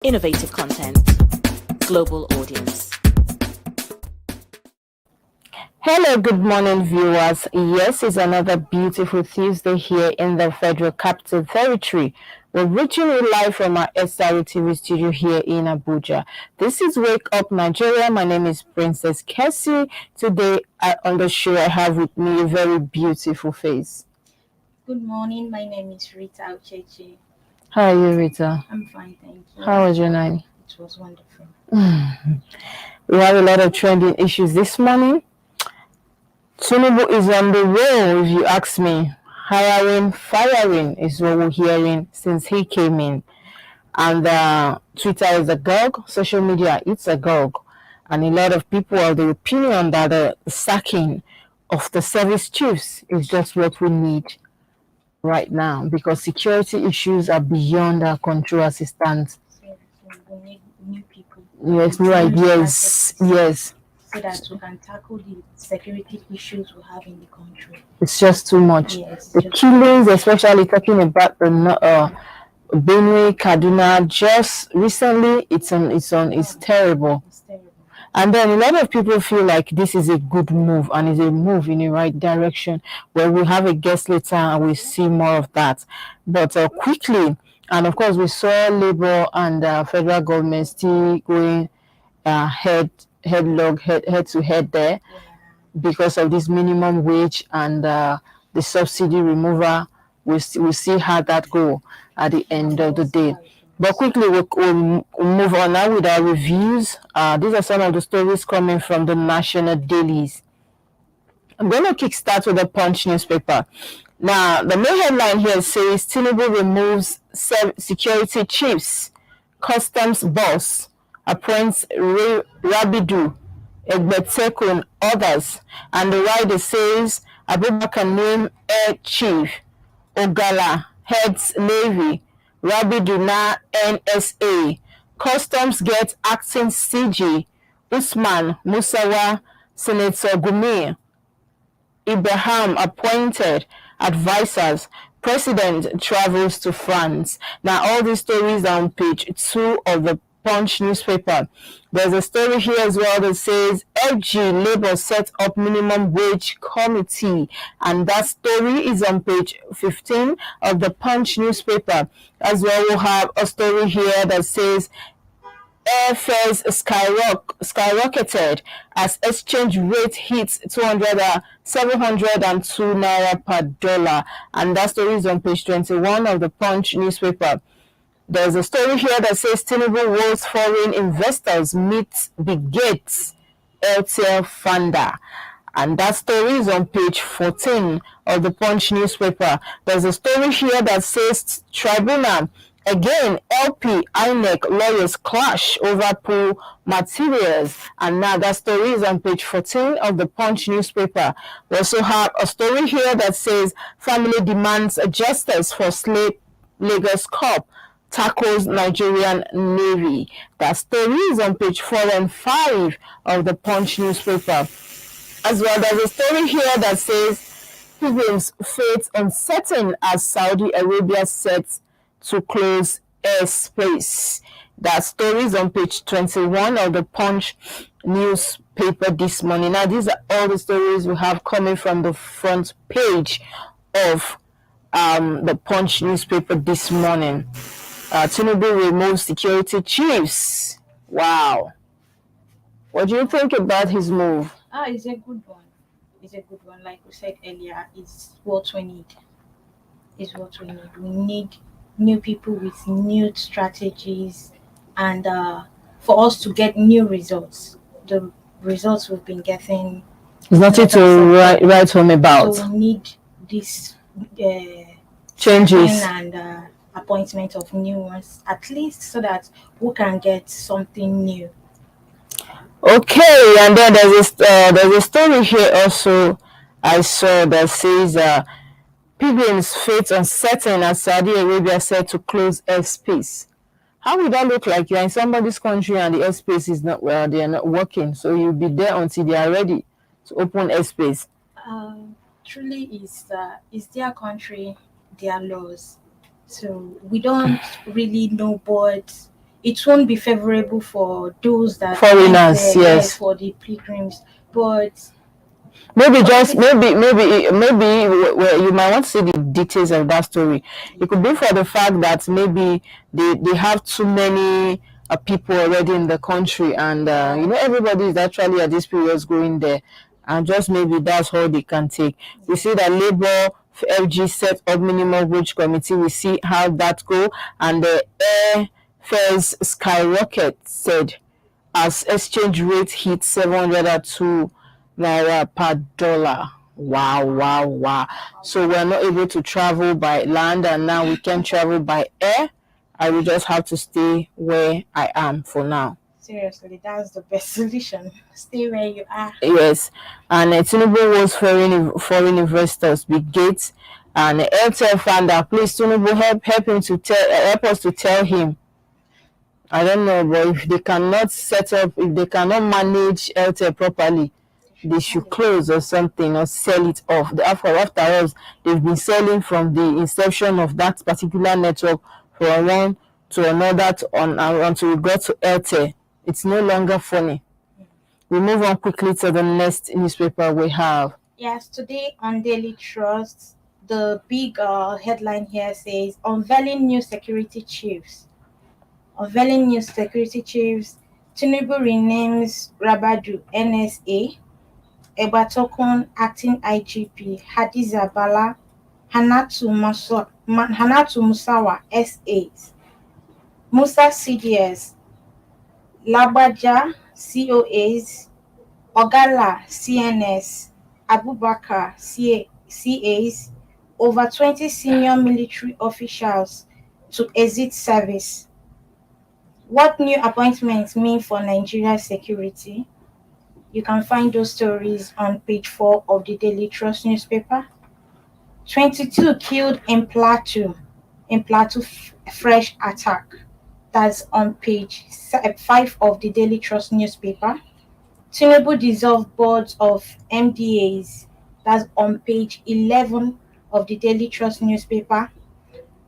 Innovative content, global audience. Hello, good morning, viewers. Yes, it's another beautiful Tuesday here in the Federal Capital Territory. We're reaching you live from our SRE TV studio here in Abuja. This is Wake Up Nigeria. My name is Princess KESSY. Today on the show, I have with me a very beautiful face. Good morning, my name is RITA UCHECHI. How are you, Rita? I'm fine, thank you. How was your night? It was wonderful. We have a lot of trending issues this morning. Tinubu is on the roll, if you ask me. Hiring, firing is what we're hearing since he came in. And Twitter is agog, social media, it's agog. And a lot of people are of the opinion that the sacking of the service chiefs is just what we need right now because security issues are beyond our control as it stands. So we need new people. Yes, new ideas, yes. So that we can tackle the security issues we have in the country. It's just too much. Yes, The killings, especially talking about the Benue, Kaduna, just recently, it's terrible. It's terrible. And then a lot of people feel like this is a good move and is a move in the right direction. Where we have a guest later and we see more of that. But quickly, and of course, we saw Labour and federal government still going head to head there because of this minimum wage and the subsidy removal. We'll see how that go at the end of the day. But quickly, we'll move on now with our reviews. These are some of the stories coming from the national dailies. I'm going to kickstart with the Punch newspaper. Now, the main headline here says Tinubu removes security chiefs, customs boss, appoints Rabidu, Egbetekun, others. And the rider says Abubakar name air chief, Ogala heads Navy, Rabidu na NSA, customs get acting CG, Usman Musawa, Senator Gumi, Ibrahim appointed advisors, President travels to France. Now, all these stories are on page 2 of the Punch newspaper. There's a story here as well that says FG Labour set up minimum wage committee, and that story is on page 15 of the Punch newspaper. As well, we'll have a story here that says airfares skyrocketed as exchange rate hits 702 naira per dollar, and that story is on page 21 of the Punch newspaper. There's a story here that says Tinubu world's foreign investors meet Big Gates Airtel funder, and that story is on page 14 of the Punch newspaper. There's a story here that says tribunal again, LP, INEC lawyers clash over pool materials, and now that story is on page 14 of the Punch newspaper. We also have a story here that says family demands justice for slave Lagos Cup, tackles Nigerian Navy. That story is on page 4 and 5 of the Punch newspaper. As well, there's a story here that says pilgrims' fate uncertain as Saudi Arabia sets to close airspace. That story is on page 21 of the Punch newspaper this morning. Now, these are all the stories we have coming from the front page of the Punch newspaper this morning. Tinubu removes security chiefs. Wow. What do you think about his move? It's a good one. It's a good one. Like we said earlier, it's what we need. It's what we need. We need new people with new strategies and for us to get new results. The results we've been getting. It's nothing to write home about. So we need this changes and appointment of new ones, at least so that we can get something new. Okay, and then there's a story here also I saw that says pilgrims' fate uncertain as Saudi Arabia said to close airspace. How would that look like? You're in somebody's country and the airspace is not they are not working, so you'll be there until they are ready to open airspace. Truly, is their country, their laws. So we don't really know, but it won't be favorable for those that Foreigners, went there, yes. for the pilgrims. But Maybe just maybe well, you might want to see the details of that story. It could be for the fact that maybe they have too many people already in the country, and everybody is actually at this period going there, and just maybe that's all they can take. We see that Labour FG set up minimum wage committee. We see how that go, and the air fares skyrocket, said, as exchange rate hit 702 naira per dollar. Wow, wow, wow. So we're not able to travel by land, and now we can travel by air. I will just have to stay where I am for now. seriously, that's the best solution. Stay where you are. Yes, and Tinubu was foreign investors, big gates, and Airtel founder. Please, Tinubu, help him to help us to tell him. I don't know, but if they cannot set up, if they cannot manage Airtel properly, they should close or something, or sell it off. After all, they've been selling from the inception of that particular network from one to another until we got to Airtel. It's no longer funny. We move on quickly to the next newspaper we have. Yes, today on Daily Trust, the big headline here says unveiling new security chiefs. Unveiling new security chiefs. Tinubu renames Rabadu NSA. Ebatokun acting IGP. Hadiza Bala. Hanatu Musawa S8. Musa CDS. Labaja COAs. Ogala CNS. Abubakar CAs. Over 20 senior military officials to exit service. What new appointments mean for Nigeria's security? You can find those stories on page 4 of the Daily Trust newspaper. 22 killed in Plateau fresh attack. That's on page 5 of the Daily Trust newspaper. Tinubu dissolved boards of MDAs. That's on page 11 of the Daily Trust newspaper.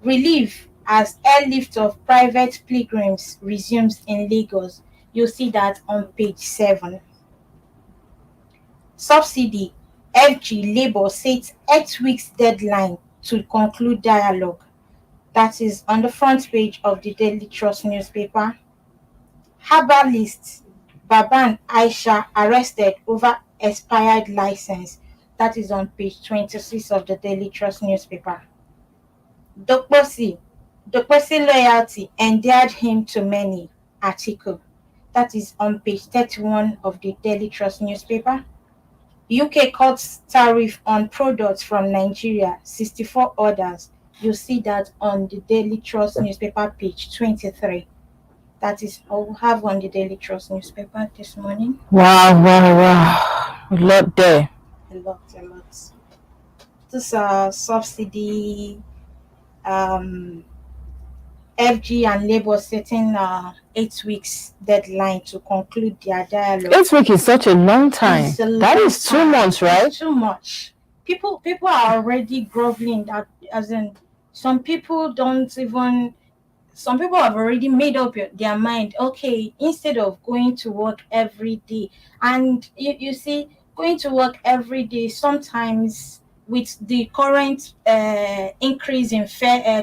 Relief as airlift of private pilgrims resumes in Lagos. You'll see that on page 7. Subsidy. FG Labour sets 8 weeks deadline to conclude dialogue. That is on the front page of the Daily Trust newspaper. Herbalist Baban Aisha arrested over expired license. That is on page 26 of the Daily Trust newspaper. Dokposi loyalty endeared him to many. Article. That is on page 31 of the Daily Trust newspaper. UK cuts tariff on products from Nigeria, 64 orders. You'll see that on the Daily Trust newspaper, page 23. That is all we have on the Daily Trust newspaper this morning. Wow. A lot there. A lot. This subsidy, FG and Labour setting 8 weeks deadline to conclude their dialogue. 8 weeks is such a long time. That is 2 months, right? It's too much. People are already groveling that, as in some people have already made up their mind. Okay, instead of going to work every day, and you see, going to work every day sometimes with the current increase in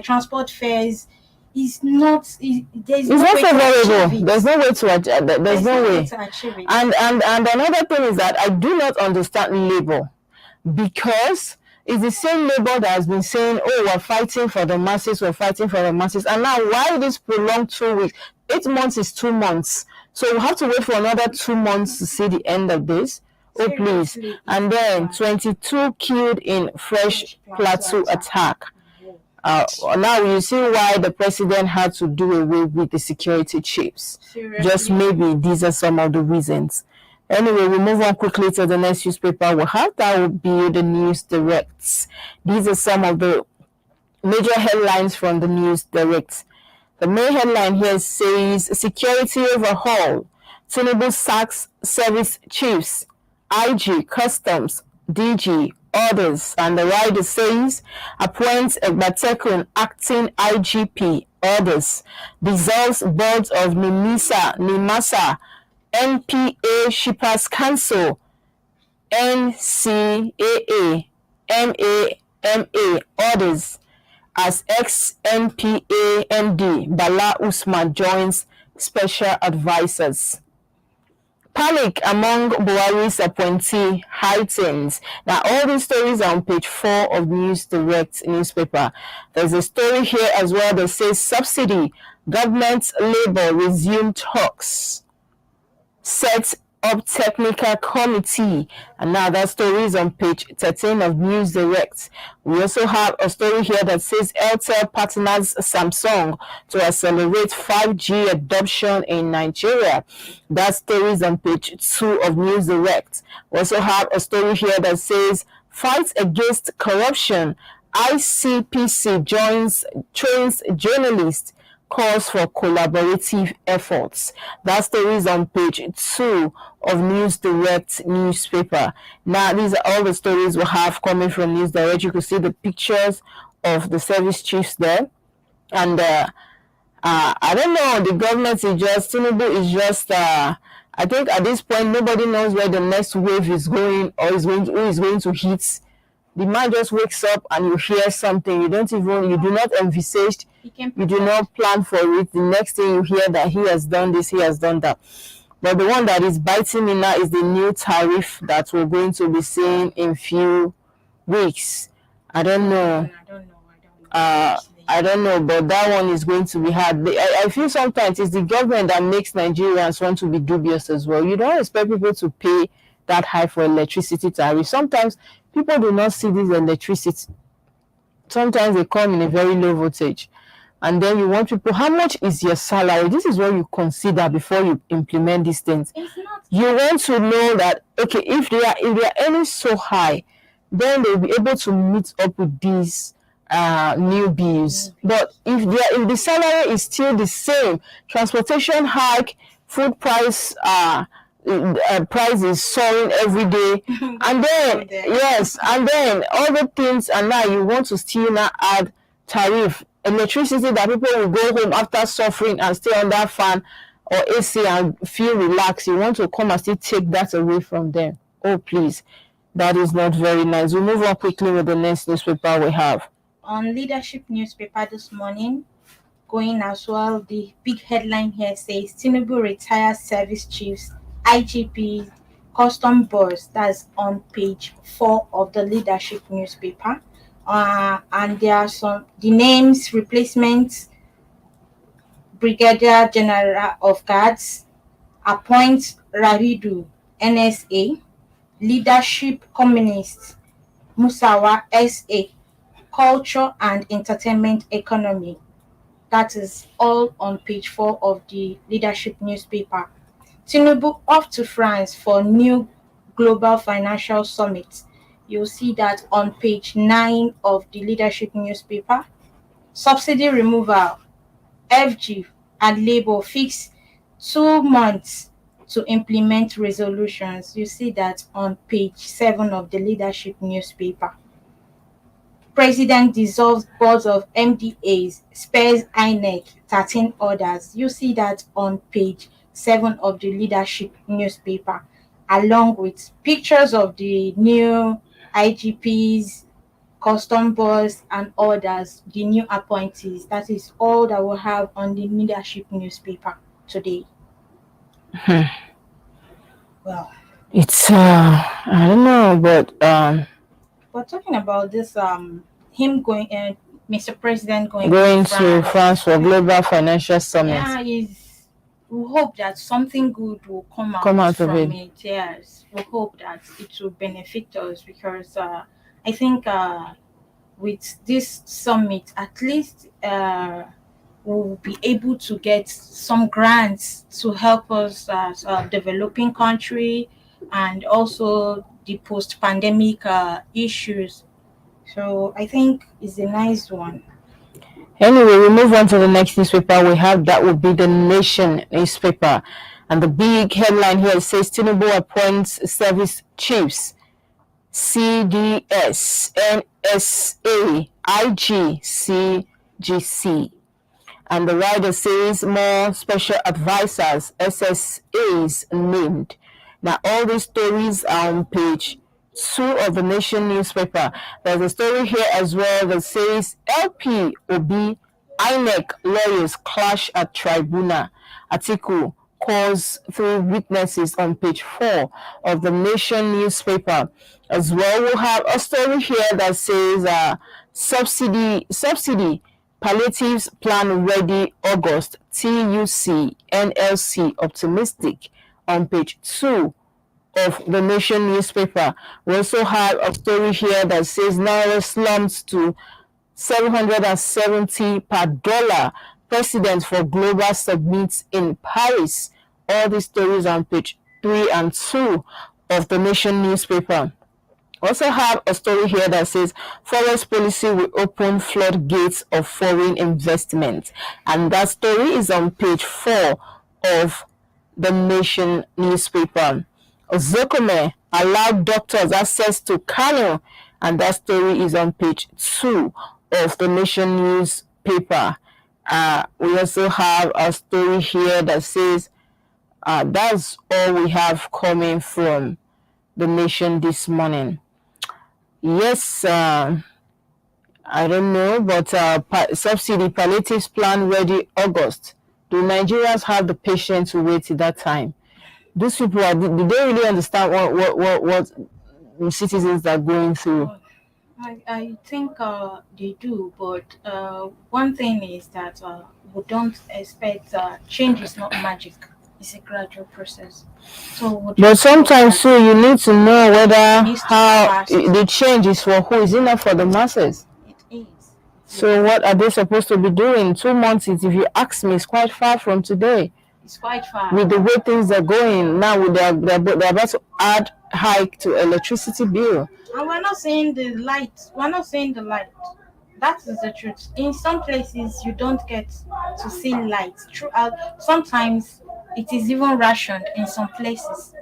transport fares, it's not favorable. There's no way to achieve it. There's no way to achieve it. And another thing is that I do not understand Labour, because it's the same Labour that has been saying, oh, we're fighting for the masses, and now why this prolonged 2 weeks? 8 months is 2 months, so we have to wait for another 2 months to see the end of this. Oh, please. And then 22 killed in fresh Plateau attack. Now you see why the president had to do away with the security chiefs. Seriously. Just maybe these are some of the reasons. Anyway, we move on quickly to the next newspaper we have. That will be the News Directs. These are some of the major headlines from the News Directs. The main headline here says security overhaul. Tinubu sacks service chiefs, IG, customs, DG, orders. And the rider says, appoints Egbatekun acting IGP, orders. Dissolves boards of NIMASA, NPA Shippers Council, NCAA, MAMA, orders. As ex-NPA MD Bala Usman joins special advisors. Panic among Buhari's appointee heightens. Now, all these stories are on page 4 of News Direct newspaper. There's a story here as well that says subsidy, government labor resume talks, set up technical committee. And now that story is on page 13 of News Direct. We also have a story here that says Airtel partners Samsung to accelerate 5G adoption in Nigeria. That story is on page 2 of News Direct. We also have a story here that says fight against corruption. ICPC trains journalists, calls for collaborative efforts. That story is on page 2 of News Direct newspaper. Now, these are all the stories we have coming from News Direct. You can see the pictures of the service chiefs there. And I don't know, the government is just, Tinubu is just, I think at this point, nobody knows where the next wave is going or who is going to hit. The man just wakes up and you hear something. You do not envisage, you do not plan for it. The next thing you hear that he has done this, he has done that. But the one that is biting me now is the new tariff that we're going to be seeing in few weeks. I don't know. I don't know, but that one is going to be hard. I feel sometimes it's the government that makes Nigerians want to be dubious as well. You don't expect people to pay that high for electricity tariff. Sometimes people do not see this electricity. Sometimes they come in a very low voltage. And then you want people, how much is your salary? This is what you consider before you implement these things. You want to know that, okay, if they are earning so high, then they'll be able to meet up with these new bills. But if the salary is still the same, transportation hike, food price price is soaring every day, and then and then other things, and now you want to still now add tariff, electricity that people will go home after suffering and stay under fan or AC and feel relaxed. You want to come and still take that away from them. Oh, please, that is not very nice. We move on quickly with the next newspaper we have. On Leadership newspaper this morning, going as well, the big headline here says Tinubu retires service chiefs, IGP, custom boards. That's on page 4 of the Leadership newspaper. And there are the names: replacement Brigadier General of Guards, appoint Rahidu, NSA, Leadership Communist, Musawa, SA, Culture and Entertainment Economy. That is all on page 4 of the Leadership newspaper. Tinubu off to France for new Global Financial Summit. You'll see that on page 9 of the Leadership newspaper. Subsidy removal, FG and Labour fix 2 months to implement resolutions. You see that on page 7 of the Leadership newspaper. President dissolves boards of MDAs, spares INEC 13 orders. You see that on page 7 of the Leadership newspaper, along with pictures of the new IGPs, custom boards, and others, the new appointees. That is all that we'll have on the Leadership newspaper today. Well, it's I don't know, but we're talking about this him going Mr. President going to France for Global Financial Summit. Yeah, we hope that something good will come out from it. Yes, we hope that it will benefit us, because I think with this summit, at least we'll be able to get some grants to help us as a developing country, and also the post-pandemic issues. So I think it's a nice one. Anyway, we move on to the next newspaper we have. That would be the Nation newspaper. And the big headline here says Tinubu appoints service chiefs, CDS, NSA, IG, CGC. And the rider says more special advisors, SSAs named. Now, all these stories are on page 2 of the Nation newspaper. There's a story here as well that says LP Obi INEC lawyers clash at tribunal. Article calls 3 witnesses on page 4 of the Nation newspaper. As well, we'll have a story here that says subsidy palliatives plan ready August, TUC NLC optimistic on page 2 of the Nation newspaper. We also have a story here that says Naira slumps to 770 per dollar. President for Global submits in Paris. All these stories on page 3 and 2 of the Nation newspaper. Also have a story here that says forest policy will open floodgates of foreign investment, and that story is on page 4 of the Nation newspaper. Ozokome allowed doctors access to Kano, and that story is on page 2 of the Nation newspaper. We also have a story here that says that's all we have coming from the Nation this morning. Yes, I don't know, but subsidy palliatives plan ready August. Do Nigerians have the patience to wait till that time? These people did they really understand what citizens are going through? I think they do, but one thing is that we don't expect change is not magic. It's a gradual process. So but sometimes too, you need to know whether needs to how fast. the change is for who. Is it not for the masses? It is. So what are they supposed to be doing? 2 months, if you ask me, is quite far from today. It's quite far. With the way things are going now, they're about to add hike to electricity bill. And we're not saying the light. We're not saying the light. That is the truth. In some places, you don't get to see light throughout. Sometimes it is even rationed in some places.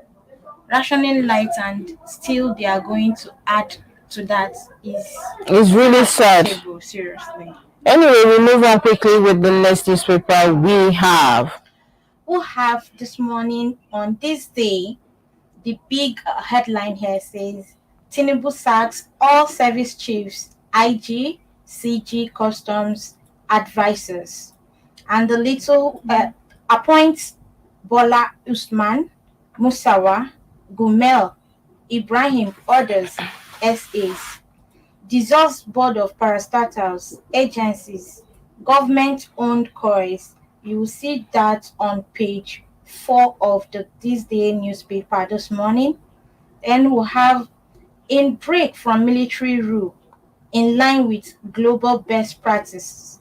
Rationing light, and still they are going to add to that is It's really sad. unacceptable, seriously. Anyway, we move on quickly with the next newspaper we have. Who have this morning on this day, the big headline here says Tinubu sacks all service chiefs, IG, CG, customs advisors, and the little appoints Bola Usman, Musawa, Gumel, Ibrahim, others SAs, dissolves board of parastatals, agencies, government-owned coils. You will see that on page 4 of the This Day newspaper this morning. Then we'll have in break from military rule in line with global best practices.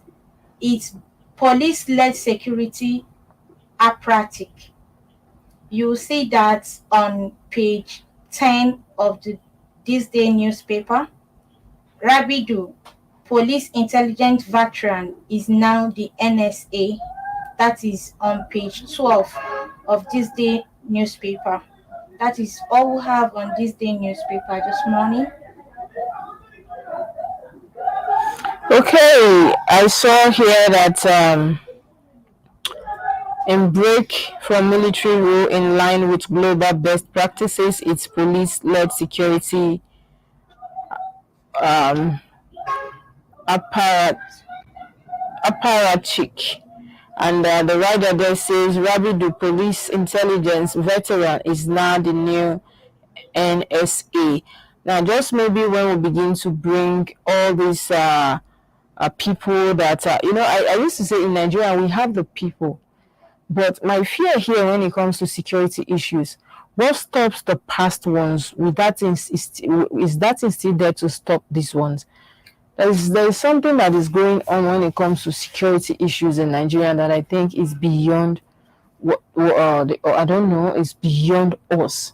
It's police-led security apparatic. You'll see that on page 10 of the This Day newspaper. Rabidu, police intelligence veteran, is now the NSA. That is on page 12 of This Day newspaper. That is all we have on This Day newspaper this morning. Okay, I saw here that in break from military rule in line with global best practices, it's police-led security apparatchik. And the rider there says Rabidu, police intelligence veteran, is now the new NSA. Now, just maybe when we begin to bring all these people that, I used to say in Nigeria, we have the people. But my fear here when it comes to security issues, what stops the past ones? With that is that still there to stop these ones? There is something that is going on when it comes to security issues in Nigeria that I think is beyond I don't know, it's beyond us.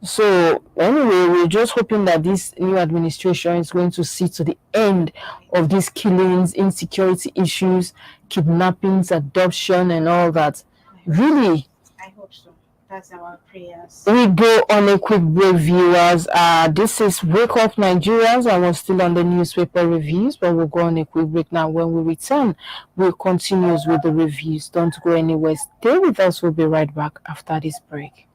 So anyway, we're just hoping that this new administration is going to see to the end of these killings, insecurity issues, kidnappings, adoption, and all that. Really, I hope so. That's our prayers. We go on a quick break, viewers. This is Wake Up Nigerians, and we're still on the newspaper reviews, but we'll go on a quick break now. When we return, we'll continue with the reviews. Don't go anywhere. Stay with us. We'll be right back after this break.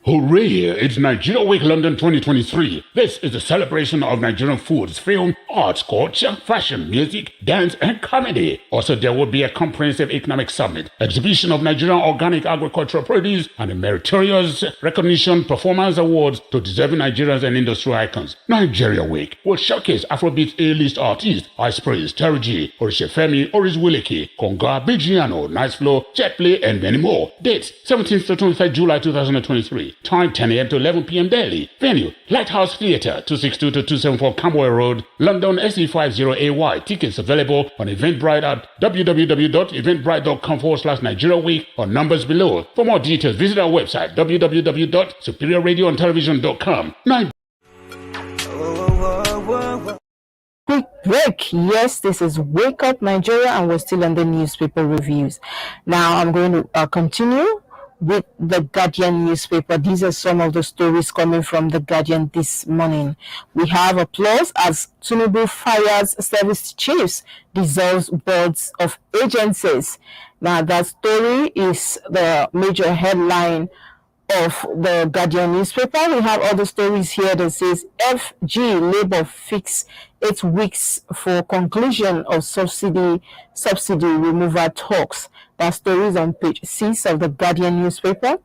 Hooray! It's Nigeria Week London 2023. This is a celebration of Nigerian foods, film, arts, culture, fashion, music, dance, and comedy. Also, there will be a comprehensive economic summit, exhibition of Nigerian organic agricultural produce, and a meritorious recognition performance awards to deserving Nigerians and industry icons. Nigeria Week will showcase Afrobeat A-list artists, Ice Prince, Terry G, Orishefemi, Oris Wileke, Konga, Bijiano, Nice Flow, Jet Play, and many more. Dates 17th to 25th July 2023. Time 10 a.m. to 11 p.m. daily. Venue Lighthouse Theatre, 262 to 274 Camberwell Road, London SE50AY. Tickets available on Eventbrite at www.eventbrite.com/Nigeria Week or numbers below. For more details, visit our website www.superiorradioandtelevision.com. Quick break. Yes, this is Wake Up Nigeria, and we're still on the newspaper reviews. Now I'm going to continue with the Guardian newspaper. These are some of the stories coming from the Guardian this morning. We have applause as Tinubu fires service chiefs, dissolves boards of agencies. Now that story is the major headline of the Guardian newspaper. We have other stories here that says FG Labour fix 8 weeks for conclusion of subsidy removal talks. That story is on page 6 of the Guardian newspaper.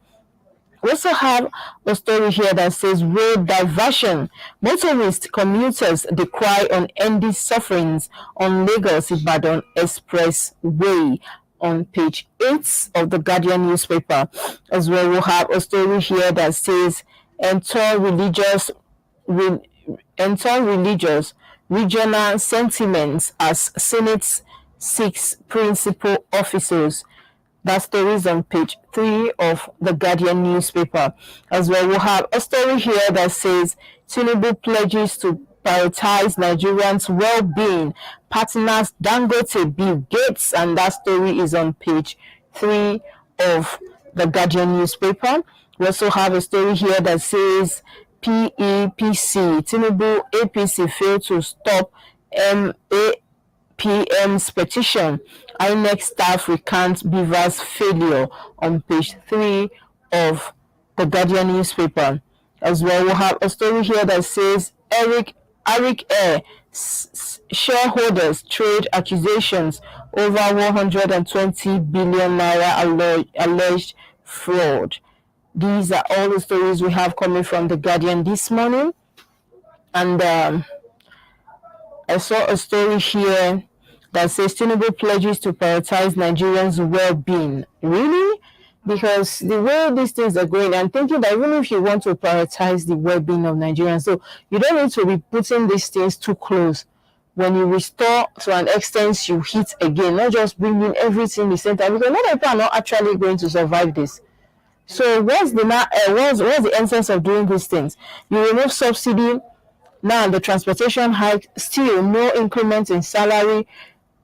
We also have a story here that says road diversion. Motorist commuters decry on ending sufferings on Lagos-Ibadan Expressway on page 8 of the Guardian newspaper. As well, we'll have a story here that says enter religious regional sentiments as Senate 6 principal officers. That story is on page 3 of the Guardian newspaper. As well, we'll have a story here that says Tinubu pledges to prioritize Nigerians' well-being, partners Dangote, Bill Gates, and that story is on page 3 of the Guardian newspaper. We also have a story here that says PEPC, Tinubu APC failed to stop PM's petition. INEC staff recant Beaver's failure on page 3 of the Guardian newspaper. As well, we'll have a story here that says Eric Air shareholders trade accusations over 120 billion naira alleged fraud. These are all the stories we have coming from the Guardian this morning. And I saw a story here that says Tinubu pledges to prioritize Nigerians' well-being. Really? Because the way these things are going, I'm thinking that even if you want to prioritize the well-being of Nigerians, so you don't need to be putting these things too close. When you restore to an extent, you hit again, not just bringing everything the same time, because a lot of people are not actually going to survive this. So what's the essence of doing these things? You remove subsidy, now the transportation hike, still no increment in salary,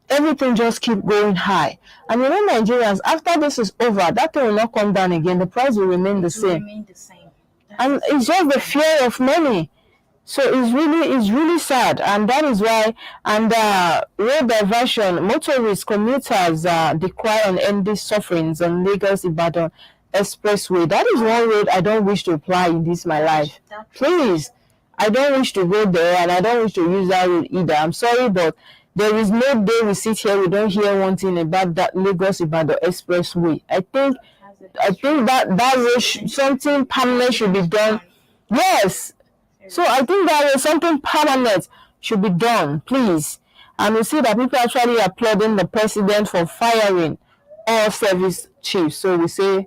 everything just keep going high. And you know, Nigerians, after this is over, that thing will not come down again. The price will remain the same. And it's just the fear of money. So it's really sad, and that is why. And road diversion, motorists, commuters decry on ending sufferings on Lagos-Ibadan Expressway. That is one road I don't wish to apply in this my life. Please, I don't wish to go there, and I don't wish to use that road either. I'm sorry, but there is no day we sit here we don't hear one thing about that Lagos-Ibadan Expressway. I think that road something permanent should be done. Yes. So I think that something permanent should be done, please. And we see that people actually applauding the president for firing all service chiefs. So we say,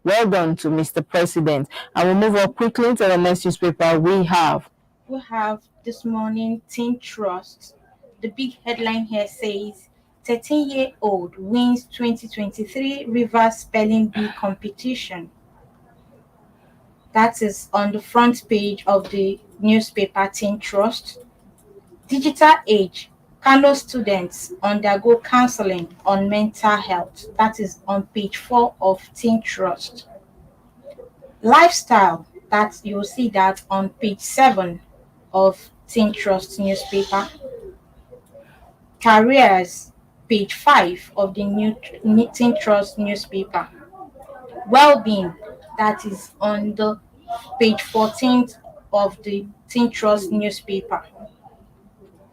well done to Mr. President. And we'll move on quickly to the next newspaper we have. We have this morning Teen Trust. The big headline here says 13-year-old wins 2023 Rivers Spelling Bee competition. That is on the front page of the newspaper Teen Trust. Digital age, Kano students undergo counseling on mental health. That is on page 4 of Teen Trust. Lifestyle, that you'll see that on page 7 of Teen Trust newspaper. Careers, page 5 of the new Teen Trust newspaper. Well-being, that is on the page 14th of the Teen Trust newspaper.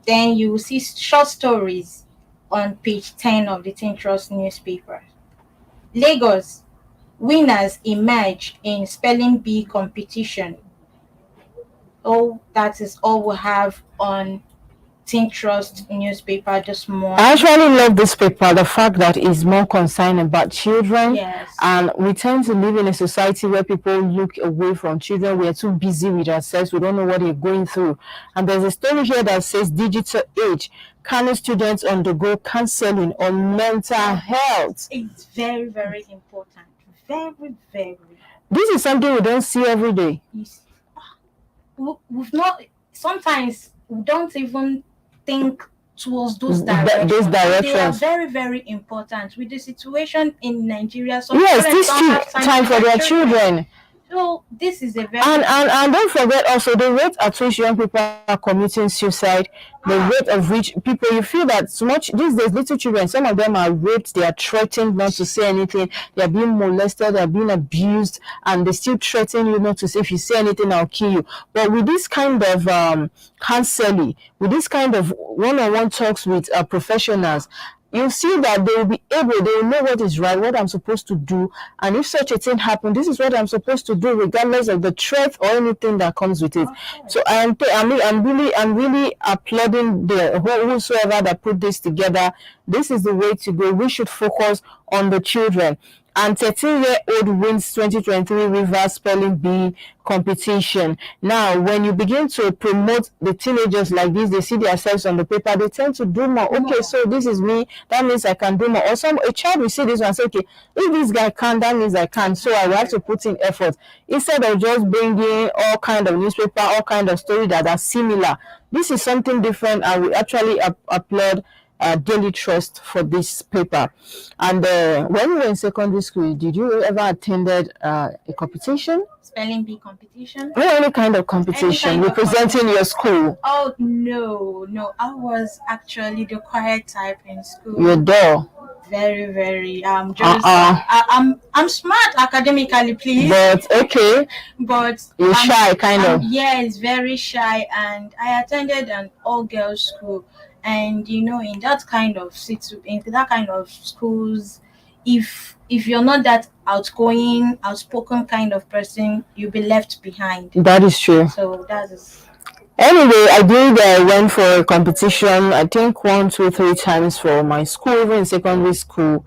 Then you will see short stories on page 10 of the Teen Trust newspaper. Lagos, winners emerge in spelling bee competition. Oh, that is all we have on Teen Trust newspaper this morning. I actually love this paper, the fact that it's more concerned about children. Yes. And we tend to live in a society where people look away from children. We are too busy with ourselves. We don't know what they're going through. And there's a story here that says digital age. Kano students undergo counseling on mental health. It's very, very important. Very, very. This is something we don't see every day. We've not, sometimes we don't even think towards those directions. Those directions. They are very, very important with the situation in Nigeria. Some Yes, parents this don't have time for their children. So this is a very and don't forget also the rate at which young people are committing suicide, the rate of which people, you feel that so much these days, little children, some of them are raped, they are threatened not to say anything, they are being molested, they are being abused, and they still threaten you not to say, if you say anything, I'll kill you. But with this kind of counseling, with this kind of one-on-one talks with professionals, you see that they will be able, they will know what is right, what I'm supposed to do, and if such a thing happens, this is what I'm supposed to do, regardless of the threat or anything that comes with it. Okay. So I'm really applauding whosoever that put this together. This is the way to go. We should focus on the children. And 13-year-old wins 2023 Rivers Spelling Bee competition. Now, when you begin to promote the teenagers like this, they see themselves on the paper, they tend to do more. Okay, so this is me, that means I can do more. Or a child will see this one and say, okay, if this guy can, that means I can. So I will have to put in effort. Instead of just bringing all kind of newspaper, all kind of stories that are similar. This is something different, and we actually applaud Daily Trust for this paper. And when you were in secondary school, did you ever attended a competition? Spelling bee competition? Or any kind of competition representing your school? Oh, no. I was actually the quiet type in school. You're dull. Very, very. I'm smart academically, please. But okay. But you're shy, kind of. Yes, very shy. And I attended an all-girls school. And in that kind of schools, if you're not that outspoken kind of person, you'll be left behind. That is true. So that is. Anyway, I went for a competition, I think 1, 2, 3 times for my school, even in secondary school.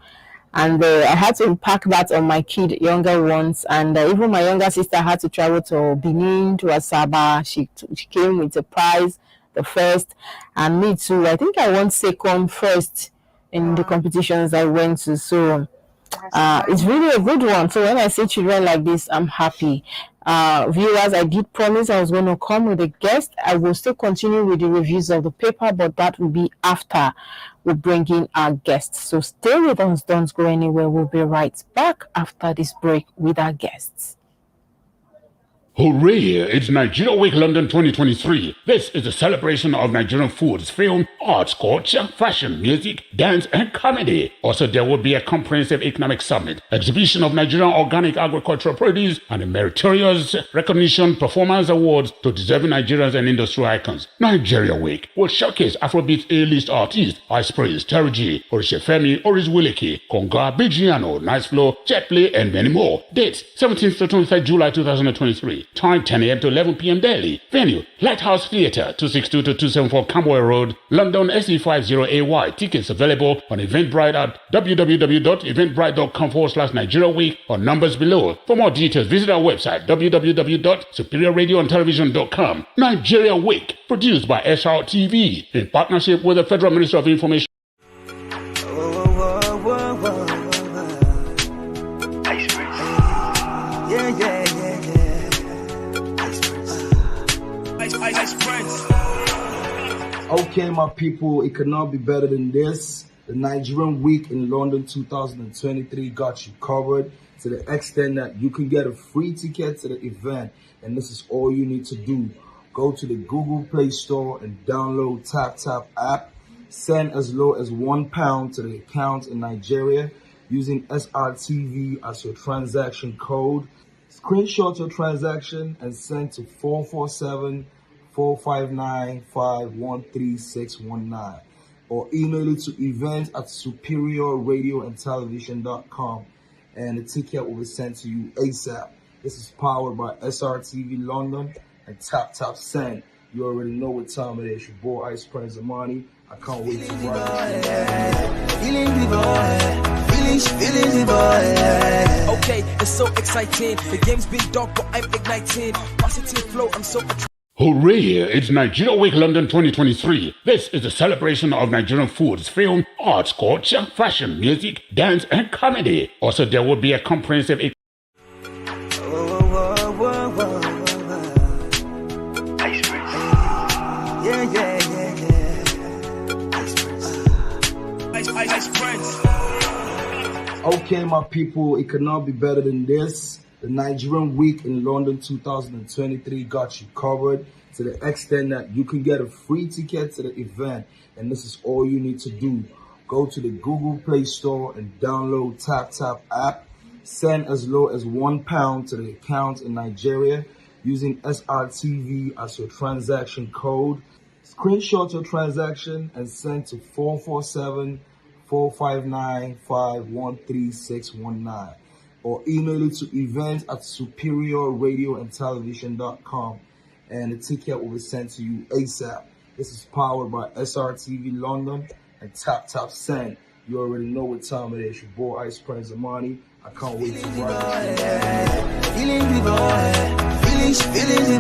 And I had to impact that on my younger ones. And even my younger sister had to travel to Benin, to Asaba. She came with a prize, the first, and me too. I think I won second, first in the competitions I went to. So it's really a good one. So when I see children like this, I'm happy. Viewers, I did promise I was going to come with a guest. I will still continue with the reviews of the paper, but that will be after we bring in our guests. So stay with us, don't go anywhere. We'll be right back after this break with our guests. Hooray! It's Nigeria Week London 2023. This is a celebration of Nigerian foods, film, arts, culture, fashion, music, dance, and comedy. Also, there will be a comprehensive economic summit, exhibition of Nigerian organic agricultural produce, and a meritorious recognition performance awards to deserving Nigerians and industry icons. Nigeria Week will showcase Afrobeat A-list artists, Ice Prince, Terry G, Orishefemi, Oris Wileke, Konga, Bigiano, Nice Flow, Jetplay, and many more. Dates, 17th to 23rd July 2023. Time 10 a.m. to 11 p.m. daily. Venue, Lighthouse Theatre, 262 to 274 Camberwell Road, London SE50AY. Tickets available on Eventbrite at www.eventbrite.com/Nigeria Week or numbers below. For more details, visit our website www.superiorradioandtelevision.com. Nigeria Week, produced by SRTV in partnership with the Federal Ministry of Information. Okay, my people, it could not be better than this. The Nigerian Week in London 2023 got you covered. to the extent that you can get a free ticket to the event. And this is all you need to do. Go to the Google Play Store and download TapTap app. Send as low as £1 to the account in Nigeria using SRTV as your transaction code. Screenshot your transaction and send to 447-459-513619 or email it to events@superiorradioandtelevision.com and the ticket will be sent to you ASAP. This is powered by SRTV London and TapTap Send. You already know what time it is. Your boy Ice Prince Amani. I can't wait to ride this. Feeling the boy. Okay, it's so exciting. The game's been dark, but I'm igniting. Positive flow, I'm so attracted. Hooray! It's Nigeria Week London 2023. This is a celebration of Nigerian foods, film, arts, culture, fashion, music, dance, and comedy. Also, there will be a comprehensive Okay, my people, it could not be better than this. The Nigerian Week in London 2023 got you covered to the extent that you can get a free ticket to the event. And this is all you need to do. Go to the Google Play Store and download TapTap app. Send as low as £1 to the account in Nigeria using SRTV as your transaction code. Screenshot your transaction and send to 447-459-513619 or email it to events@superiorradioandtelevision.com and the ticket will be sent to you ASAP. This is powered by SRTV London and TapTap Send. You already know what time it is. Your boy Ice Prince Amani. I can't wait to ride this. Feeling the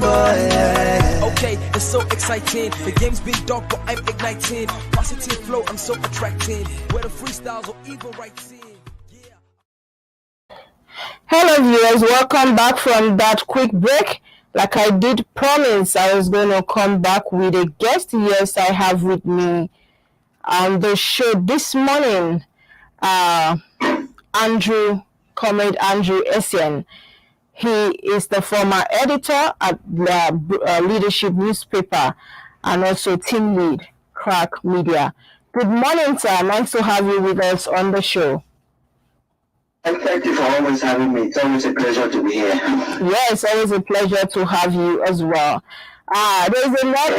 boy. Okay, it's so exciting. The game's been dark, but I'm igniting. Positive flow, I'm so attracting. Where the freestyles or even writing. Hello viewers, welcome back from that quick break. Like I did promise, I was going to come back with a guest. Yes, I have with me on the show this morning, Comrade Andrew Essien. He is the former editor at the Leadership newspaper and also team lead, Crack Media. Good morning, sir. Nice to have you with us on the show. And thank you for always having me. It's always a pleasure to be here. Yes, always a pleasure to have you as well. There's a lot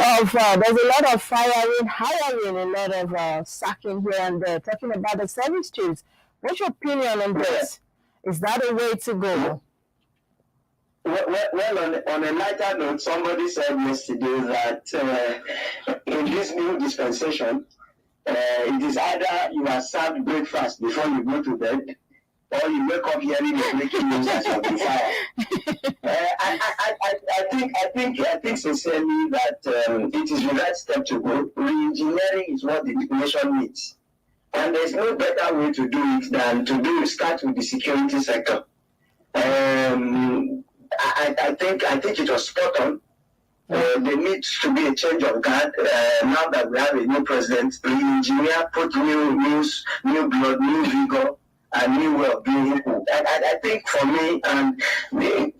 of firing, hiring, a lot of sacking here and there. Talking about the service chiefs. What's your opinion on this? Is that a way to go? Well, on a lighter note, somebody said yesterday that in this new dispensation, it is either you are served breakfast before you go to bed, or you wake up hearing the breaking news as you're on fire. I think sincerely that it is the right step to go. Re-engineering is what the nation needs, and there's no better way to do it than to start with the security sector. I think it was spot on. There needs to be a change of guard now that we have a new president. Re-engineer, put new blood, new vigor, and new way of doing it. I think for me, the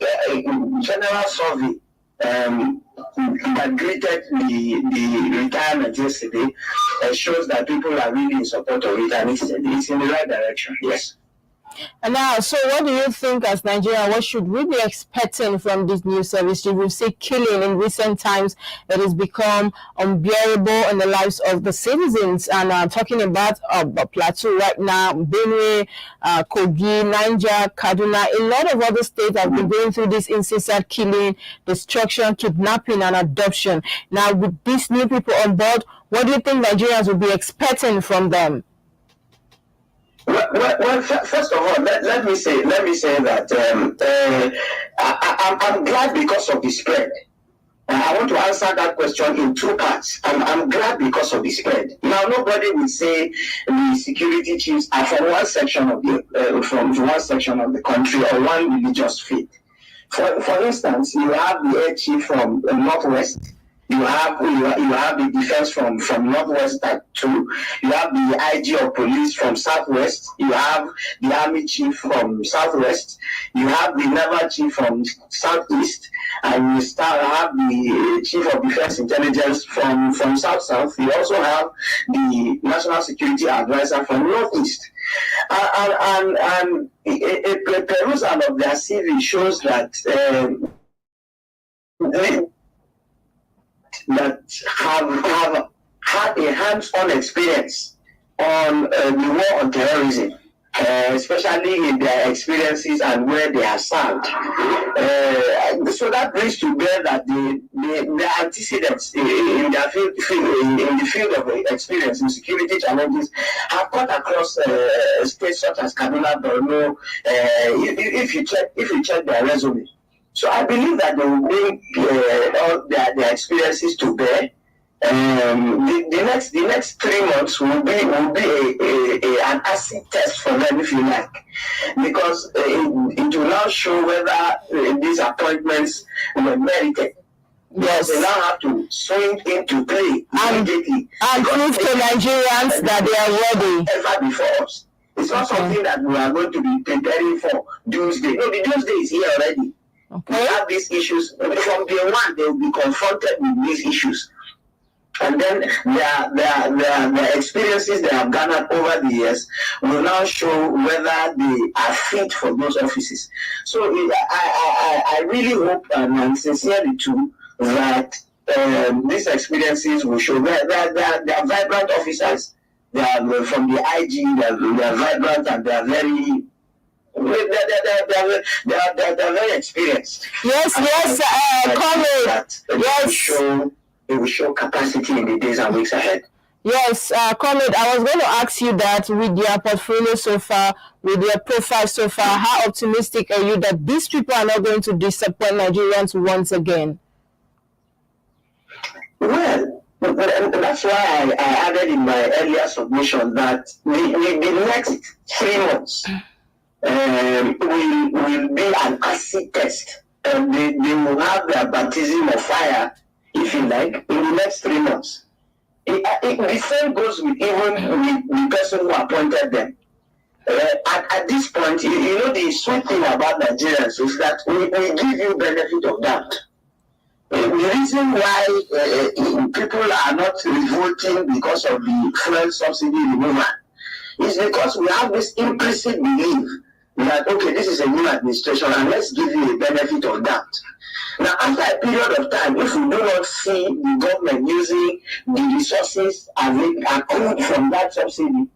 general survey that greeted the retirement yesterday shows that people are really in support of it, and it's in the right direction. Yes. And now, so what do you think as Nigeria, what should we be expecting from this new service? We've seen killing in recent times. It has become unbearable in the lives of the citizens. And talking about Plateau right now, Benue, Kogi, Niger, Kaduna, a lot of other states have been going through this incessant killing, destruction, kidnapping, and adoption. Now, with these new people on board, what do you think Nigerians will be expecting from them? Well, first of all, let me say that I'm glad because of the spread. I want to answer that question in two parts. I'm glad because of the spread. Now, nobody will say the security chiefs are from one section of the country or one religious faith. For instance, you have the air chief from the northwest, You have the defense from Northwest at 2. You have the IG of police from Southwest. You have the army chief from Southwest. You have the naval chief from Southeast, and you have the chief of defense intelligence from South. You also have the national security advisor from Northeast. And a perusal of their CV shows that that have had a hands-on experience on the war on terrorism, especially in their experiences and where they are served. So that brings to bear that the antecedents in their field, in the field of experience in security challenges have cut across states such as Kaduna, Borno. If you check their resume. So I believe that they will bring all their experiences to bear. The next 3 months will be an acid test for them, if you like, because it will now show whether these appointments were merited. Yes, they now have to swing into play immediately and prove to Nigerians that they are ready. Ever before us. It's not something that we are going to be preparing for doomsday. No, the doomsday is here already. Okay. We have these issues. From day one, they will be confronted with these issues. And then their experiences they have garnered over the years will now show whether they are fit for those offices. So I really hope and sincerely too that these experiences will show that they are vibrant officers. They are from the IG, they are vibrant and they are very... They're very experienced. Yes, comrade. Yes, it will show capacity in the days and weeks ahead. Yes, comrade. I was going to ask you that with your portfolio so far, with your profile so far, how optimistic are you that these people are not going to disappoint Nigerians once again? Well, that's why I added in my earlier submission that the next 3 months. Will be an acid test. They will have their baptism of fire, if you like, in the next 3 months. The same goes with even with the person who appointed them. At this point, you know, the sweet thing about Nigerians is that we give you benefit of doubt. The reason why people are not revolting because of the fuel subsidy removal is because we have this implicit belief that, okay, this is a new administration and let's give you a benefit of doubt. Now, after a period of time, if we do not see the government using the resources accrued from that subsidy,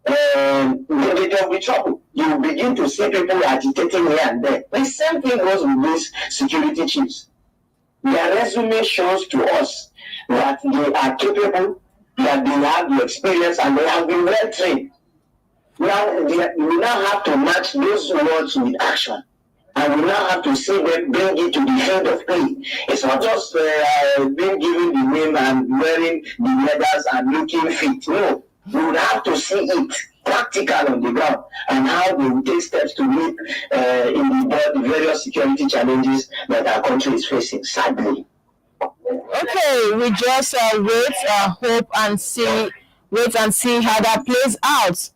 there will be trouble. You will begin to see people agitating here and there. The same thing goes with these security chiefs. Their resume shows to us that they are capable, that they have the experience, and they have been well trained. Now, we now have to match those words with action. And we now have to see them bring it to the field of play. It's not just being given the name and wearing the medals and looking fit. No, we would have to see it practical on the ground and how they will take steps to meet in the various security challenges that our country is facing, sadly. Okay, we just hope and see, wait and see how that plays out.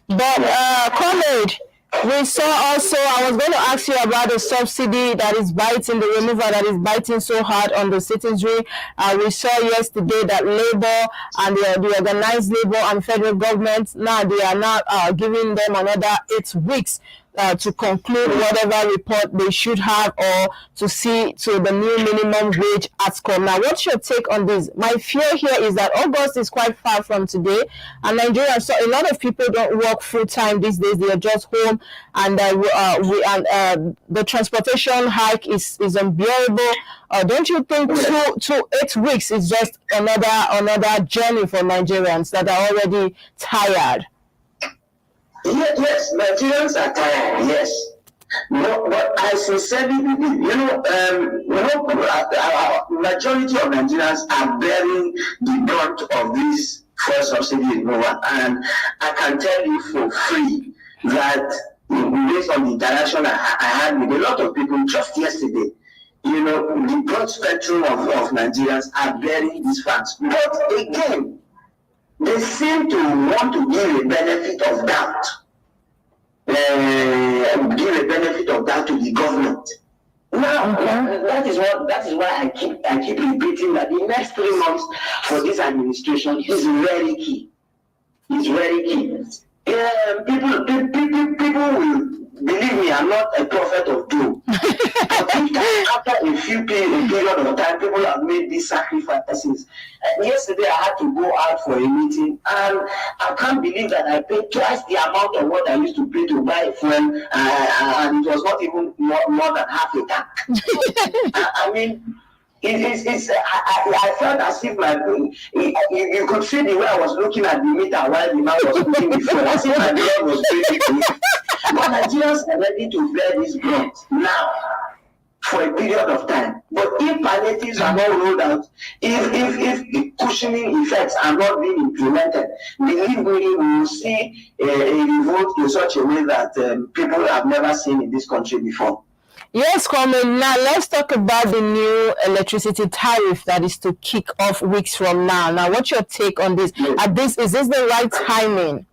But, comrade, we saw also, I was going to ask you about the subsidy that is biting, the removal that is biting so hard on the citizenry. We saw yesterday that Labour and the organized Labour and federal government, now they are now giving them another 8 weeks to conclude whatever report they should have or to see to the new minimum wage outcome. Now, what's your take on this? My fear here is that August is quite far from today, and Nigeria, so a lot of people don't work full time these days. They are just home, and the transportation hike is unbearable. Don't you think 8 weeks is just another journey for Nigerians that are already tired? Yes, Nigerians are tired, yes. No, but I sincerely believe, majority of Nigerians are bearing the brunt of this fuel subsidy removal. And I can tell you for free that based on the interaction I had with a lot of people just yesterday, You know, the broad spectrum of Nigerians are bearing these facts. But again, they seem to want to give a benefit of doubt. Give a benefit of doubt to the government. Now, that is why I keep repeating that the next 3 months for this administration is very key. It's very key. People will believe me. I'm not a prophet of doom. After a period of time, people have made these sacrifices. Yesterday, I had to go out for a meeting, and I can't believe that I paid twice the amount of what I used to pay to buy fuel, and it was not even more than half a tank. I mean, I felt as if you could see the way I was looking at the meter while the man was putting the fuel, as if my blood was breaking. But Nigerians are ready to bear this brunt now for a period of time. But if palliatives are not rolled out, if the cushioning effects are not being implemented, believe me, we will see a revolt in such a way that people have never seen in this country before. Yes, Coleman. Now let's talk about the new electricity tariff that is to kick off weeks from now. Now, what's your take on this? Yes. Is this the right timing?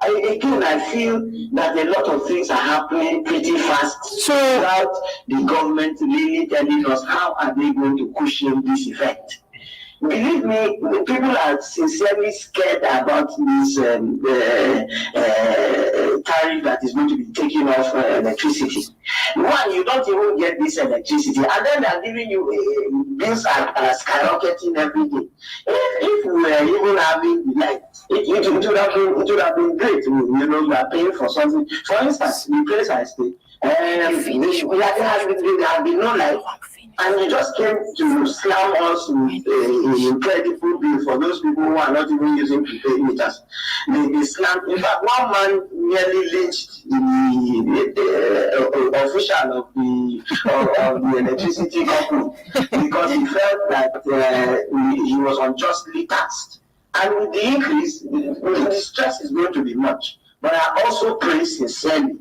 Again, I feel that a lot of things are happening pretty fast without the government really telling us how are they going to cushion this effect. Believe me, people are sincerely scared about this tariff that is going to be taking off electricity. One, you don't even get this electricity, and then they're giving you bills are skyrocketing every day. If we were even having the light, it would have been great. You know, you are paying for something. For instance, the place I stay, there has been no light. And you just came to slam us with an incredible bill for those people who are not even using prepaid meters. They slammed. In fact, one man nearly lynched the official of the electricity company because he felt that he was unjustly taxed. And with the increase, the stress is going to be much. But I also pray sincerely.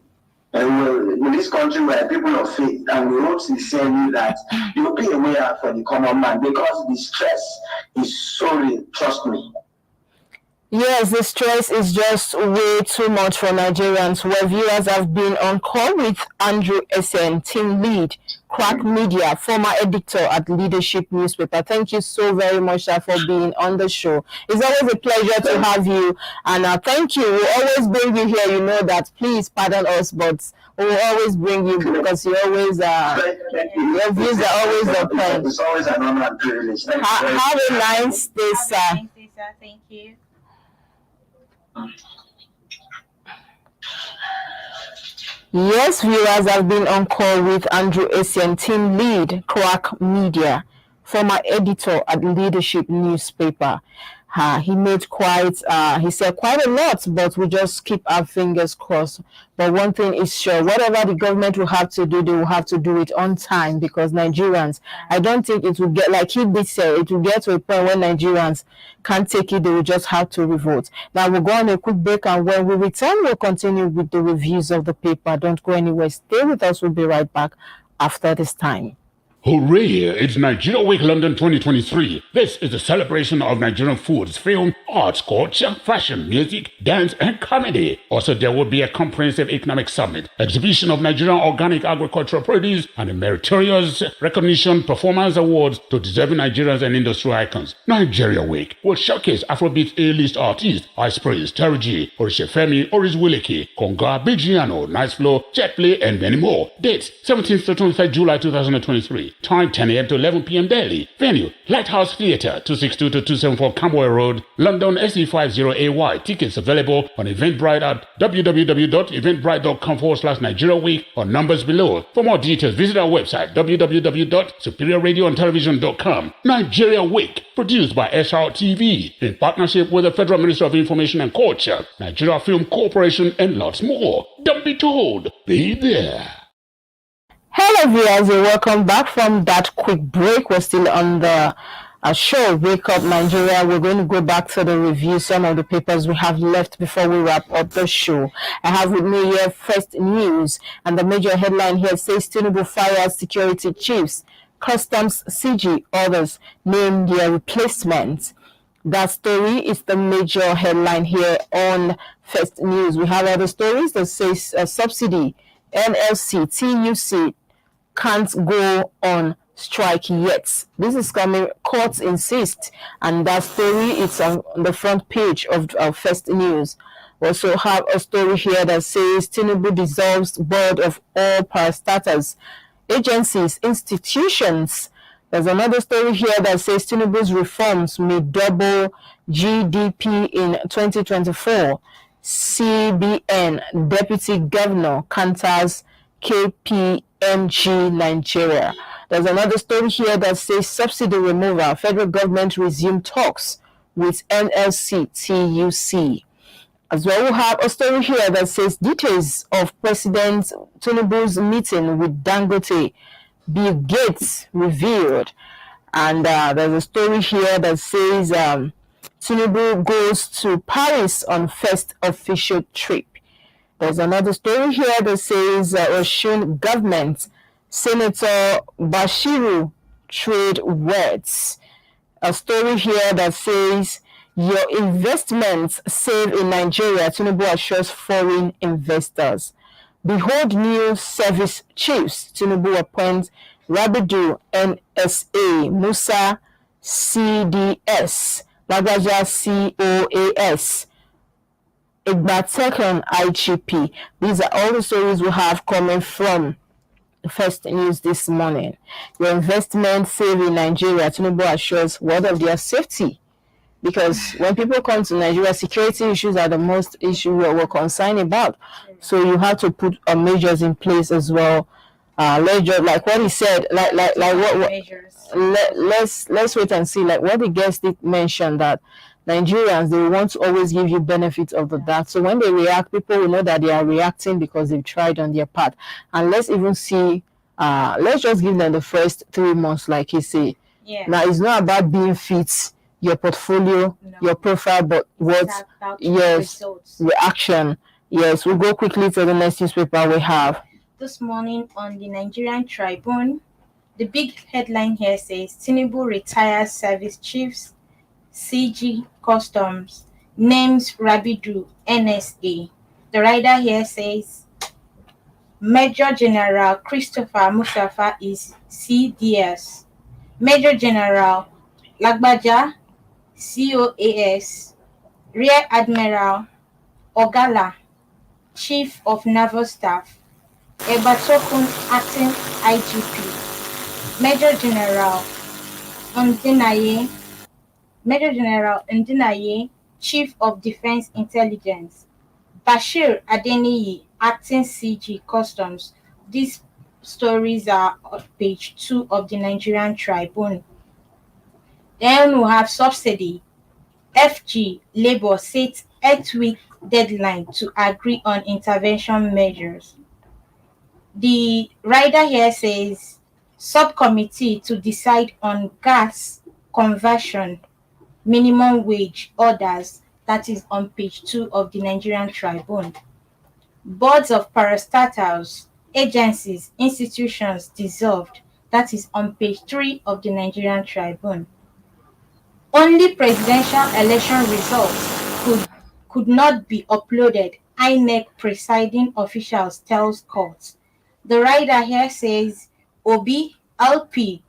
In this country where people of faith, and we hope sincerely that you will be a way out for the common man because the stress is so real, trust me. Yes, the stress is just way too much for Nigerians. Where viewers have been on call with Andrew Essen, team lead, Crack Media, former editor at Leadership newspaper. Thank you so very much, sir, for being on the show. It's always a pleasure to have you, and thank you. We always bring you here. You know that. Please pardon us, but we will always bring you because you always your views are always open. It's always an honor and privilege. Have a nice day, sir. Thank you. Yes, viewers have been on call with Andrew Essen, team lead, Crack Media, former editor at Leadership newspaper. He made he said quite a lot, but we just keep our fingers crossed. But one thing is sure, whatever the government will have to do, they will have to do it on time because Nigerians, I don't think it will get, like he did say, it will get to a point when Nigerians can't take it, they will just have to revolt. Now we'll go on a quick break, and when we return, we'll continue with the reviews of the paper. Don't go anywhere. Stay with us. We'll be right back after this time. Hooray! It's Nigeria Week London 2023. This is a celebration of Nigerian foods, film, arts, culture, fashion, music, dance, and comedy. Also, there will be a comprehensive economic summit, exhibition of Nigerian organic agricultural produce, and a meritorious recognition performance awards to deserving Nigerians and industry icons. Nigeria Week will showcase Afrobeat A-list artists, Ice Prince, Terry G, Orishefemi, Oris Wileke, Konga, Bigiano, Nice Flow, Jetplay, and many more. Dates, 17th to 23rd July 2023. Time 10 a.m. to 11 p.m. daily. Venue, Lighthouse Theatre, 262 to 274 Camberwell Road, London SE50AY. Tickets available on Eventbrite at www.eventbrite.com/Nigeria Week or numbers below. For more details, visit our website www.superiorradioandtelevision.com. Nigeria Week, produced by SRTV in partnership with the Federal Ministry of Information and Culture, Nigeria Film Corporation, and lots more. Don't be told, be there. Hello viewers, and welcome back from that quick break. We're still on the Sure, wake up Nigeria. We're going to go back to the review some of the papers we have left before we wrap up the show. I have with me here first news, and the major headline here says Tinubu fires security chiefs, customs CG, others name their replacements. That story is the major headline here on first news. We have other stories that says subsidy, NLC, TUC can't go on strike yet. This is coming, courts insist, and that story is on the front page of our first news. We also have a story here that says Tinubu dissolves board of all parastatals, agencies, institutions. There's another story here that says Tinubu's reforms may double GDP in 2024. CBN Deputy Governor counters KPMG Nigeria. There's another story here that says subsidy removal. Federal government resume talks with NLC TUC. As well, we have a story here that says details of President Tinubu's meeting with Dangote, Bill Gates revealed. And there's a story here that says Tinubu goes to Paris on first official trip. There's another story here that says Osun government, Senator Bashiru trade words. A story here that says your investments save in Nigeria, Tinubu assures foreign investors. Behold new service chiefs, Tinubu appoints Rabidu NSA, Musa CDS, Lagaja COAS, Igbatekon IGP. These are all the stories we have coming from first news this morning. Your investment save in Nigeria, Tinubu assures word of their safety. Because when people come to Nigeria, security issues are the most issue we're concerned about. So you have to put measures in place as well. Like what he said, let's wait and see. Like what the guest did mention, that Nigerians, they want to always give you benefit of the doubt. So when they react, people will know that they are reacting because they've tried on their part. And let's even see, let's just give them the first 3 months, like he said. Yeah. Now, it's not about being fit, your portfolio, your profile, but what, yes, reaction. Yes, we'll go quickly to the next newspaper we have. This morning on the Nigerian Tribune, the big headline here says Tinubu retires service chiefs, CG Customs, names Rabidu NSA. The rider here says Major General Christopher Mustafa is CDS, Major General Lagbaja COAS, Rear Admiral Ogala, Chief of Naval Staff, Ebatokun Acting IGP, Major General Ndinaye, Chief of Defense Intelligence, Bashir Adeniyi, Acting CG Customs. These stories are on page 2 of the Nigerian Tribune. Then we have subsidy. FG Labour sets 8-week deadline to agree on intervention measures. The rider here says subcommittee to decide on gas conversion minimum wage orders. That is on page 2 of the Nigerian Tribune. Boards of parastatals, agencies, institutions dissolved. That is on page 3 of the Nigerian Tribune. Only presidential election results could not be uploaded, INEC presiding officials tells court. The rider here says Obi LP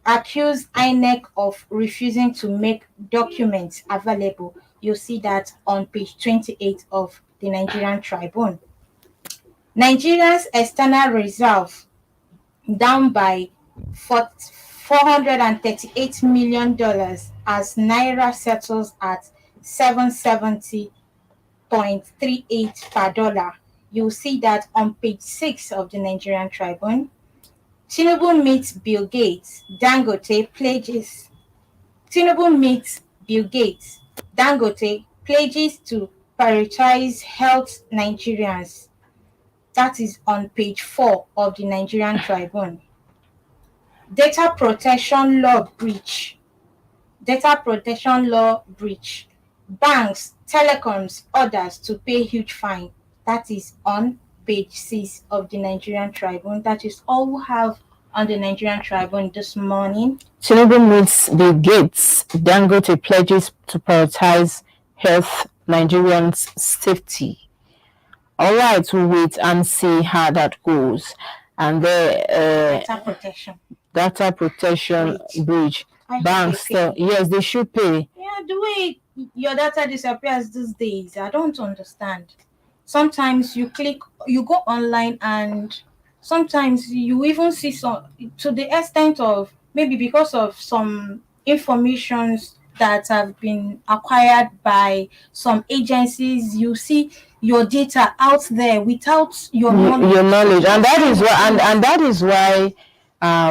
accused INEC of refusing to make documents available. You'll see that on page 28 of the Nigerian Tribune. Nigeria's external reserve down by $438 million as Naira settles at 770.38 per dollar. You'll see that on page 6 of the Nigerian Tribune. Tinubu meets Bill Gates, Dangote pledges. Tinubu meets Bill Gates, Dangote pledges to prioritize health Nigerians. That is on page 4 of the Nigerian Tribune. Data protection law breach. data protection law breach, banks, telecoms, others to pay huge fine. That is on page 6 of the Nigerian Tribune. That is all we have on the Nigerian Tribune this morning. Tinubu meets Bill Gates. Dangote pledges to prioritize health, Nigerians' safety. All right, we'll wait and see how that goes. And the data protection breach. Banks, yes, they should pay. Yeah, the way your data disappears these days, I don't understand. Sometimes you go online, and sometimes you even see some, to the extent of maybe because of some informations that have been acquired by some agencies, you see your data out there without your knowledge. And that is why, and that is why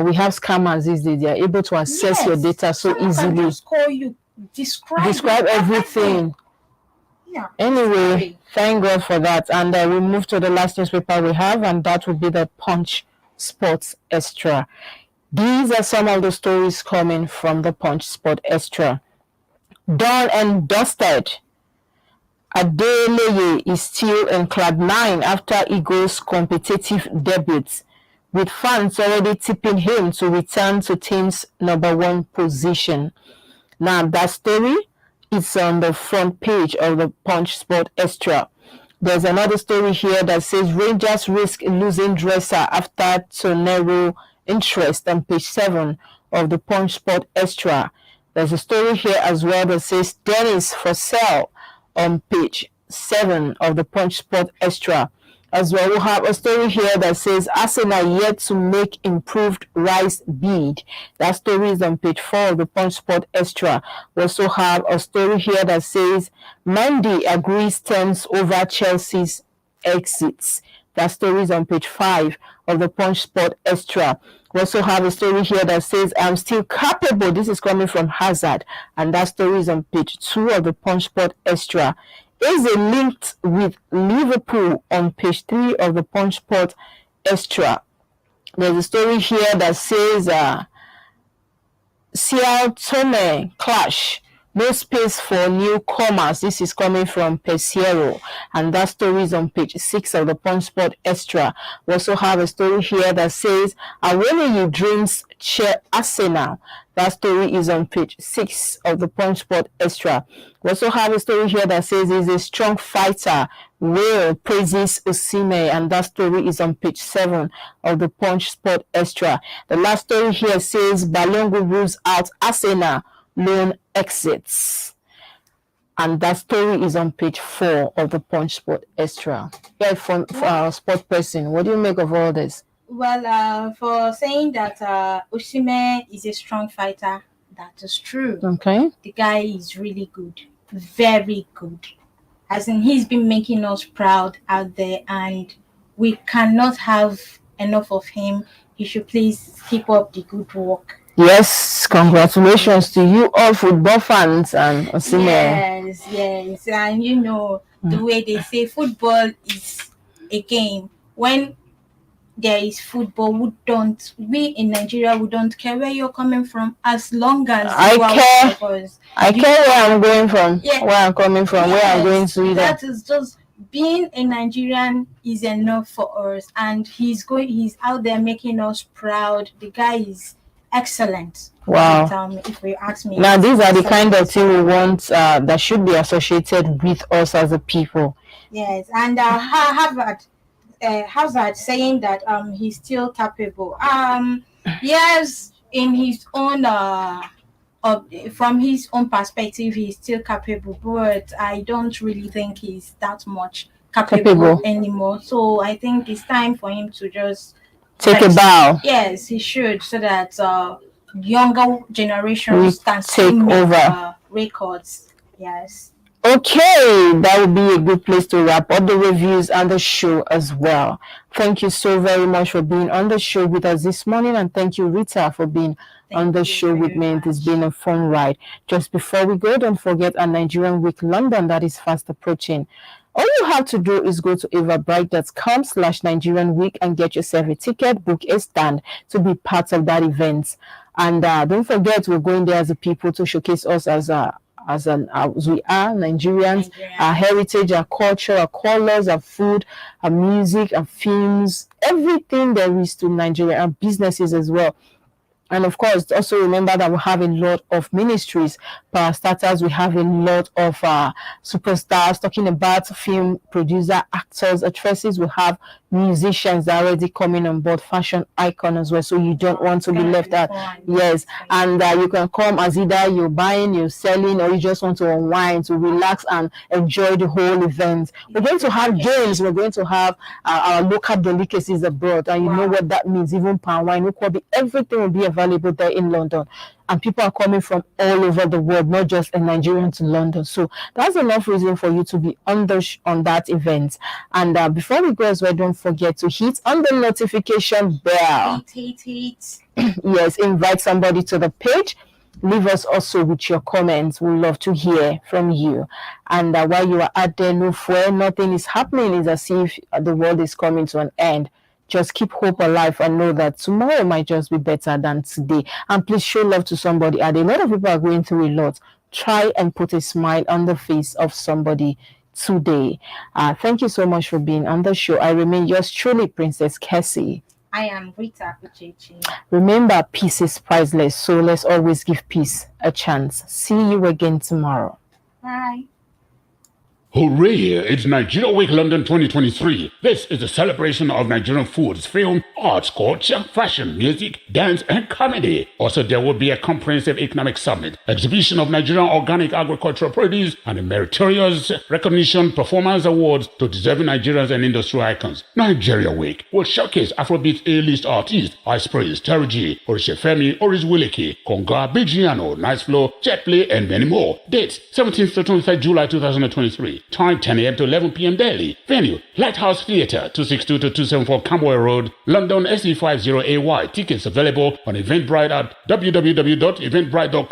we have scammers these days. They are able to access your data so easily. Can just call you, describe everything. Yeah. Anyway, thank God for that. And we move to the last newspaper we have, and that will be the Punch Sports Extra. These are some of the stories coming from the Punch Sport Extra. Done and dusted. Adeleye is still in cloud 9 after Eagles' competitive debut, with fans already tipping him to return to team's #1 position. Now, that story is on the front page of the Punch Sport Extra. There's another story here that says Rangers risk losing Dresser after Tonero interest on page 7 of the Punch Sport Extra. There's a story here as well that says Dennis for sale on page 7 of the Punch Sport Extra. As well, we'll have a story here that says Arsenal yet to make improved Rice bid. That story is on page 4 of the Punch Sport Extra. We also have a story here that says Mendy agrees terms over Chelsea's exits. That story is on page 5 of the Punch Sport Extra. We also have a story here that says I'm still capable. This is coming from Hazard, and that story is on page 2 of the Punch Sport Extra. Is linked with Liverpool on page 3 of the Punch Sport Extra. There's a story here that says Sao Tome clash. No space for newcomers. This is coming from Pesero, and that story is on page 6 of the Punch Sport Extra. We also have a story here that says Awoniyi dreams chair Arsenal. That story is on page 6 of the Punch Sport Extra. We also have a story here that says he's a strong fighter. Will praises Osimhen, and that story is on page 7 of the Punch Sport Extra. The last story here says Balongo rules out Arsenal loan exits, and that story is on page 4 of the Punch Sport Extra. Yeah, for our sport person, what do you make of all this? Well, for saying that Osimhen is a strong fighter, that is true. Okay. The guy is really good, very good. As in, he's been making us proud out there, and we cannot have enough of him. He should please keep up the good work. Yes, congratulations to you all football fans and Osimhen. Yes, and you know the way they say football is a game. When there is football, we in Nigeria, we don't care where you're coming from, as long as I care where I'm going from, where I'm coming from, where I'm going to. That is just being a Nigerian is enough for us, and he's out there making us proud. The guy is excellent. Wow. If you ask me. Now, these are the kind of thing we want that should be associated with us as a people. Yes, and Hazard saying that he's still capable. Yes, in his own from his own perspective, he's still capable, but I don't really think he's that much capable anymore. So I think it's time for him to just take a bow. Yes, he should, so that younger generations can take over records. Yes. Okay, that would be a good place to wrap up the reviews and the show as well. Thank you so very much for being on the show with us this morning, and thank you, Rita, for being on the show with me. It has been a fun ride. Just before we go, don't forget our Nigerian Week London that is fast approaching. All you have to do is go to everbright.com/Nigerian Week and get yourself a ticket, book a stand to be part of that event. And don't forget, we're going there as a people to showcase us as we are Nigerians, our heritage, our culture, our colors, our food, our music, our films, everything there is to Nigeria, our businesses as well. And of course, also remember that we have a lot of ministries. For starters, we have a lot of superstars, talking about film producer, actors, actresses. We have musicians that are already coming on board, fashion icon as well. So you don't want to be left out. Yes, and you can come as either you're buying, you're selling, or you just want to unwind, to relax and enjoy the whole event. We're going to have games. We're going to have our local delicacies abroad, and you know what that means. Even palm wine, everything will be available there in London, and people are coming from all over the world, not just in Nigeria to London. So that's enough reason for you to be on that event. And before we go as well, don't forget to hit on the notification bell. Yes, invite somebody to the page. Leave us also with your comments. We'd love to hear from you. And while you are out there, no fear, nothing is happening. It's as if the world is coming to an end. Just keep hope alive and know that tomorrow might just be better than today. And please show love to somebody. And a lot of people are going through a lot. Try and put a smile on the face of somebody today. Thank you so much for being on the show. I remain yours truly, Princess KESSY. I am RITA UCHECHI. Remember, peace is priceless, so let's always give peace a chance. See you again tomorrow. Bye. Hooray! It's Nigeria Week London 2023. This is a celebration of Nigerian foods, film, arts, culture, fashion, music, dance, and comedy. Also, there will be a comprehensive economic summit, exhibition of Nigerian organic agricultural produce, and a meritorious recognition performance awards to deserving Nigerians and industry icons. Nigeria Week will showcase Afrobeat A-list artists, Ice Praise, Terry G, Orishefemi, Oris Wileke, Konga, Bigiano, Nice Flow, Jetplay, and many more. Dates, 17th to 23rd July 2023. Time 10 a.m. to 11 p.m. daily. Venue, Lighthouse Theatre, 262 to 274 Camberwell Road, London SE50AY. Tickets available on Eventbrite at www.eventbrite.com.